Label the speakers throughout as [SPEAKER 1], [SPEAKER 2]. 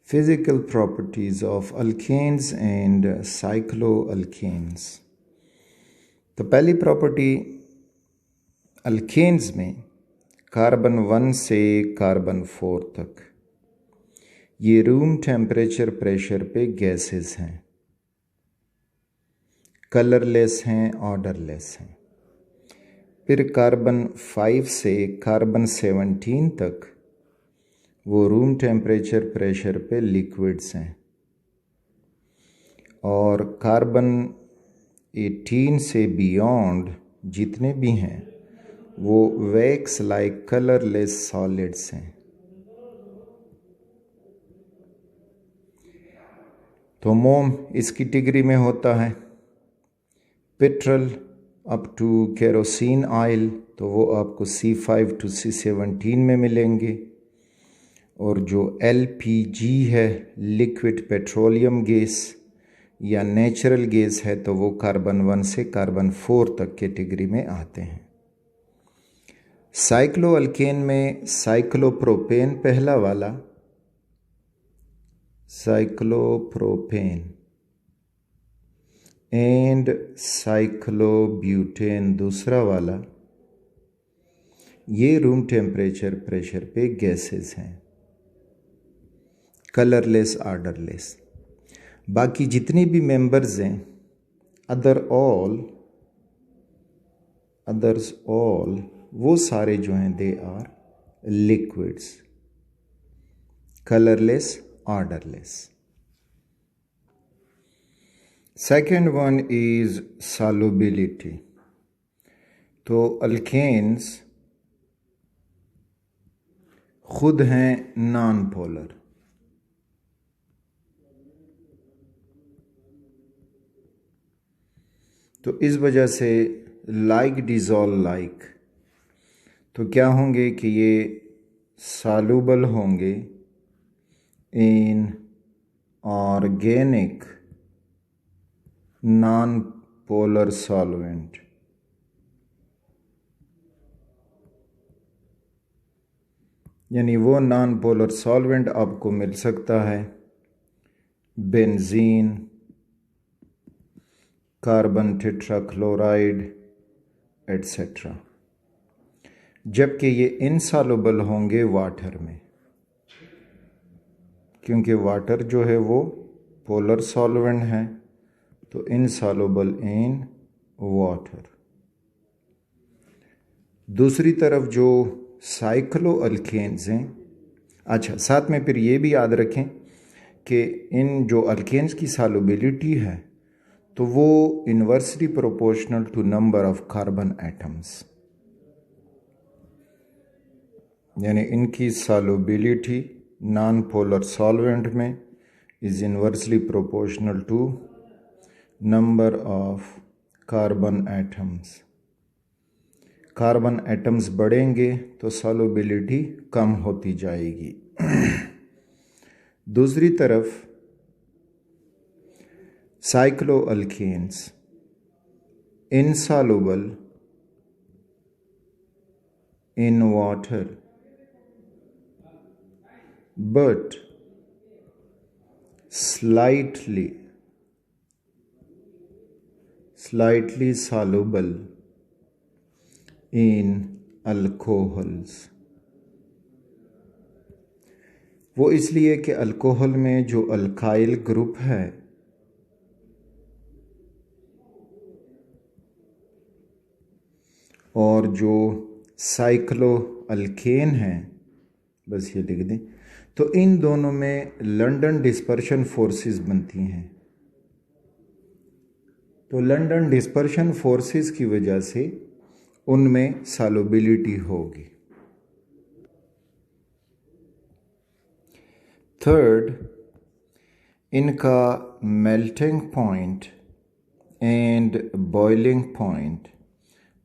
[SPEAKER 1] Physical properties of alkanes and cycloalkanes. तो पहली property alkanes में कार्बन 1 से कार्बन 4 तक ये रूम टेम्परेचर प्रेशर पे गैसेस हैं, कलरलेस हैं, ऑर्डरलेस हैं। फिर कार्बन 5 से कार्बन 17 तक वो रूम टेम्परेचर प्रेशर पे लिक्विड्स हैं, और कार्बन 18 से बियॉन्ड जितने भी हैं वो वैक्स लाइक कलरलेस सॉलिड्स हैं। तो मोम इस कैटेगरी में होता है। Petrol up to kerosene oil तो वो आपको C5 to C17 में मिलेंगे, और जो LPG है लिक्विड पेट्रोलियम गैस या नेचुरल गैस है तो वो कार्बन 1 से कार्बन 4 तक कैटेगरी में आते हैं। साइक्लोअल्केन में साइक्लोप्रोपेन पहला वाला, साइक्लोप्रोपेन एंड साइक्लोब्यूटेन दूसरा वाला, ये रूम टेम्परेचर प्रेशर पे गैसेस हैं, कलरलेस, ऑर्डरलेस। बाकी जितनी भी मेंबर्स हैं अदर्स ऑल वो सारे जो हैं they are liquids, colourless, odourless. Second one is solubility. तो अल्केन्स खुद हैं नॉन पोलर, तो इस वजह से लाइक डिज़ोल्व लाइक, तो क्या होंगे कि ये सॉल्युबल होंगे in organic non polar solvent. यानी वो नॉन पोलर सॉल्वेंट आपको मिल सकता है बेंजीन, कार्बन टेट्राक्लोराइड एट्सेट्रा, जबकि ये इनसॉल्युबल होंगे वाटर में, क्योंकि वाटर जो है वो पोलर सॉल्वेंट है, तो इनसॉल्युबल इन वाटर। दूसरी तरफ जो साइक्लोअल्केन्स हैं, अच्छा साथ में फिर ये भी याद रखें कि इन जो अल्केन्स की सॉल्युबिलिटी है तो वो inversely proportional to number of carbon atoms, यानी इनकी सॉल्युबिलिटी नॉन पोलर सॉल्वेंट में is inversely proportional to number of carbon atoms. Carbon atoms बढ़ेंगे तो सॉल्युबिलिटी कम होती जाएगी। दूसरी तरफ cycloalkanes insoluble in water but slightly soluble in alcohols। वो इसलिए कि अल्कोहल में जो अल्काइल ग्रुप है और जो साइक्लोअल्केन है, बस ये लिख दें, तो इन दोनों में लंदन डिस्पर्शन फोर्सेस बनती हैं। तो लंदन डिस्पर्शन फोर्सेस की वजह से उनमें सॉल्युबिलिटी होगी। थर्ड, इनका melting point and boiling point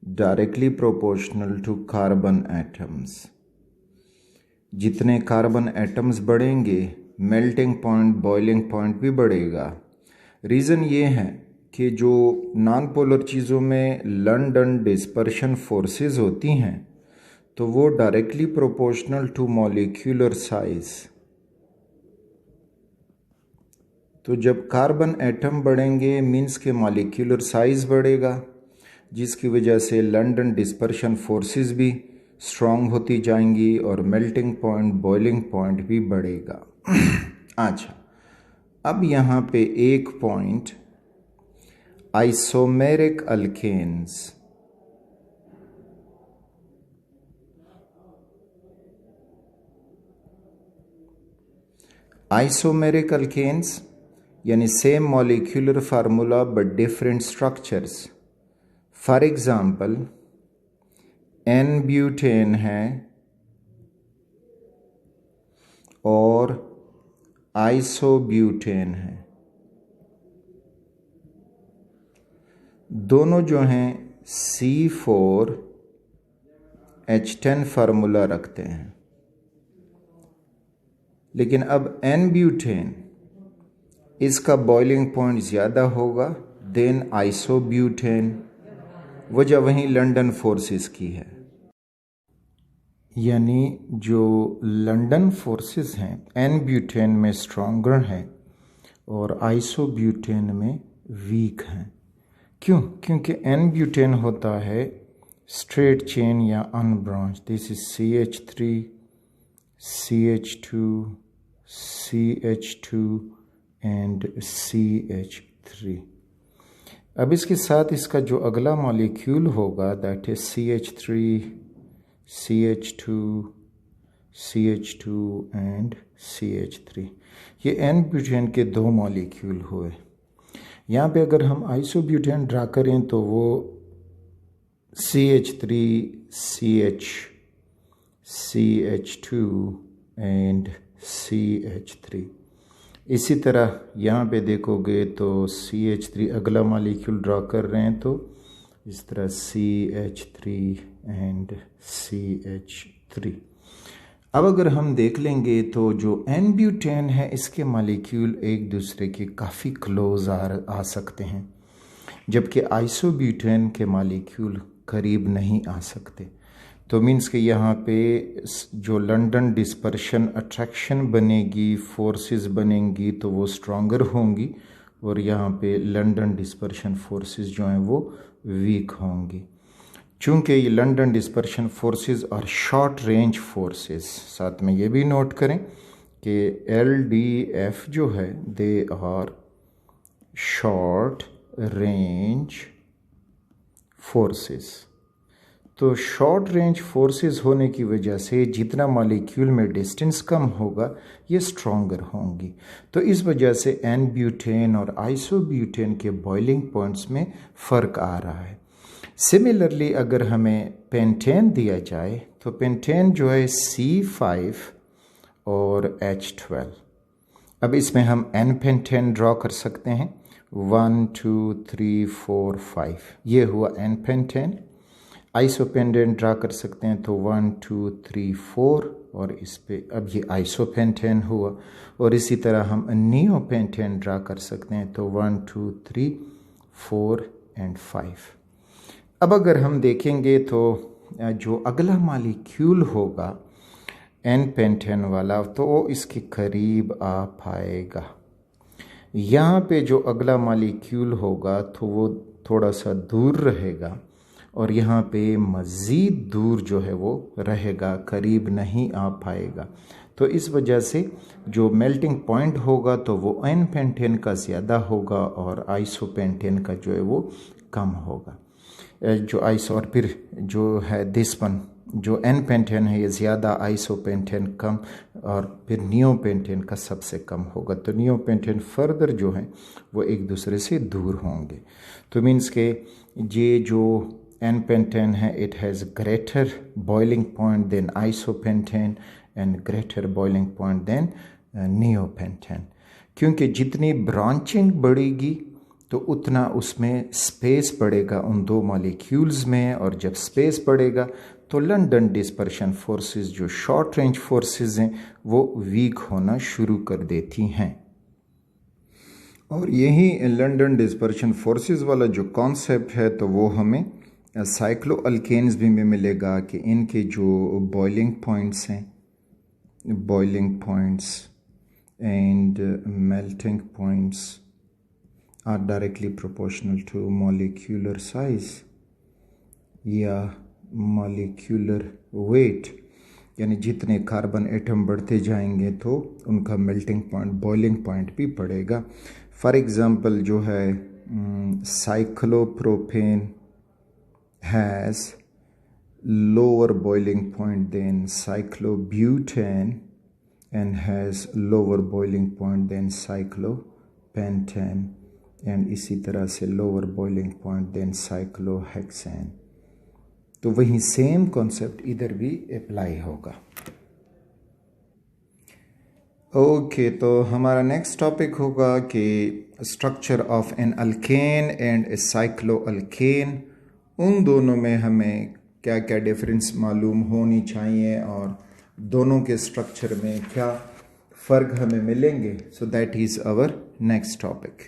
[SPEAKER 1] directly proportional to carbon atoms. जितने कार्बन एटम्स बढ़ेंगे मेल्टिंग पॉइंट, बॉइलिंग पॉइंट भी बढ़ेगा। रीज़न ये है कि जो नॉन पोलर चीज़ों में लंदन डिस्पर्शन फोर्सेस होती हैं तो वो directly proportional to molecular size. तो जब कार्बन एटम बढ़ेंगे मीन्स के मॉलिक्यूलर साइज़ बढ़ेगा, जिसकी वजह से लंदन डिस्पर्शन फोर्सेस भी स्ट्रॉन्ग होती जाएंगी और मेल्टिंग पॉइंट, बॉइलिंग पॉइंट भी बढ़ेगा। अच्छा, अब यहाँ पे एक point, isomeric alkenes. Isomeric alkenes यानी same molecular formula but different structures. For example n butane है और आइसोब्यूटेन है, दोनों जो हैं C4H10 फार्मूला रखते हैं। लेकिन अब एन ब्यूटेन, इसका बॉइलिंग पॉइंट ज़्यादा होगा देन आइसोब्यूटेन, वजह वहीं लंदन फोर्सेस की है। यानी जो लंदन फोर्सेस हैं एन ब्यूटेन में स्ट्रॉन्गर हैं और आइसोब्यूटेन में वीक हैं। क्यों? क्योंकि एन ब्यूटेन होता है स्ट्रेट चेन या unbranch. This is CH3 CH2 CH2 and CH3। अब इसके साथ इसका जो अगला मॉलिक्यूल होगा that is CH3 CH2 CH2 and CH3। ये एन ब्यूटेन के दो मॉलिक्यूल हुए। यहाँ पे अगर हम आइसोब्यूटेन ड्रा करें तो वो CH3 CH2 एंड CH3। इसी तरह यहाँ पे देखोगे तो CH3 अगला मॉलिक्यूल ड्रा कर रहे हैं तो इस तरह CH3 एंड CH3। अब अगर हम देख लेंगे तो जो एन ब्यूटेन है इसके मॉलिक्यूल एक दूसरे के काफ़ी क्लोज आ सकते हैं, जबकि आइसोब्यूटेन के मॉलिक्यूल करीब नहीं आ सकते। तो मीन्स कि यहाँ पे जो लंदन डिस्पर्शन अट्रैक्शन बनेगी, फोर्सेस बनेंगी तो वो स्ट्रॉन्गर होंगी और यहाँ पे लंदन डिस्पर्शन फोर्सेस जो हैं वो वीक होंगी। चूँकि ये लंदन डिस्पर्शन फोर्सेस और शॉर्ट रेंज फोर्सेस, साथ में ये भी नोट करें कि LDF जो है they are short range forces. तो शॉर्ट रेंज फोर्सेस होने की वजह से जितना मॉलिक्यूल में डिस्टेंस कम होगा ये स्ट्रॉन्गर होंगी। तो इस वजह से एन ब्यूटेन और आइसोब्यूटेन के बॉइलिंग पॉइंट्स में फ़र्क आ रहा है। सिमिलरली अगर हमें पेंटेन दिया जाए तो पेंटेन जो है C5 और H12। अब इसमें हम एन पेंटेन ड्रॉ कर सकते हैं 1 2 3 4 5, ये हुआ एन पेंटेन। आइसोपेंटेन ड्रा कर सकते हैं तो 1 2 3 4 और इस पे अब ये आइसोपेंटेन हुआ। और इसी तरह हम नियोपेंटेन ड्रा कर सकते हैं तो 1 2 3 4 एंड 5। अब अगर हम देखेंगे तो जो अगला मॉलिक्यूल होगा एन पेंटेन वाला तो वो इसके करीब आ पाएगा। यहाँ पे जो अगला मॉलिक्यूल होगा तो वो थोड़ा सा दूर रहेगा और यहाँ पे मज़ीद दूर जो है वो रहेगा, करीब नहीं आ पाएगा। तो इस वजह से जो मेल्टिंग पॉइंट होगा तो वो एन पेंटेन का ज़्यादा होगा और आइसोपेंटेन का जो है वो कम होगा। जो आइसो और फिर जो है दिस वन जो एन पेंटेन है ये ज़्यादा, आइसोपेंटेन कम और फिर नियोपेंटेन का सबसे कम होगा। तो नियोपेंटेन फर्दर जो है वो एक दूसरे से दूर होंगे। तो मीन्स के ये जो एन पेंटेन है it has greater boiling point than isopentane and greater boiling point than neopentane. क्योंकि जितनी ब्रांचिंग बढ़ेगी तो उतना उसमें स्पेस बढ़ेगा उन दो मॉलिक्यूल्स में, और जब स्पेस बढ़ेगा तो लंदन डिस्पर्शन फोर्सेस जो शॉर्ट रेंज फोर्सेस हैं वो वीक होना शुरू कर देती हैं। और यही लंदन डिस्पर्शन फोर्सेस वाला जो कॉन्सेप्ट है तो वो हमें साइक्लो अल्केन्स भी में मिलेगा कि इनके जो बॉइलिंग पॉइंट्स हैं, boiling points and melting points are directly proportional to molecular size या molecular weight, यानी जितने कार्बन एटम बढ़ते जाएंगे तो उनका मेल्टिंग पॉइंट, बॉइलिंग पॉइंट भी बढ़ेगा। फॉर एग्ज़ाम्पल जो है cyclopropane has lower boiling point than cyclobutane and has lower boiling point than cyclopentane and इसी तरह से lower boiling point than cyclohexane। तो वही सेम कॉन्सेप्ट इधर भी अप्लाई होगा। ओके, तो हमारा नेक्स्ट टॉपिक होगा कि structure of an alkane and a cycloalkane, उन दोनों में हमें क्या क्या डिफरेंस मालूम होनी चाहिए और दोनों के स्ट्रक्चर में क्या फ़र्क हमें मिलेंगे। So that is our next topic.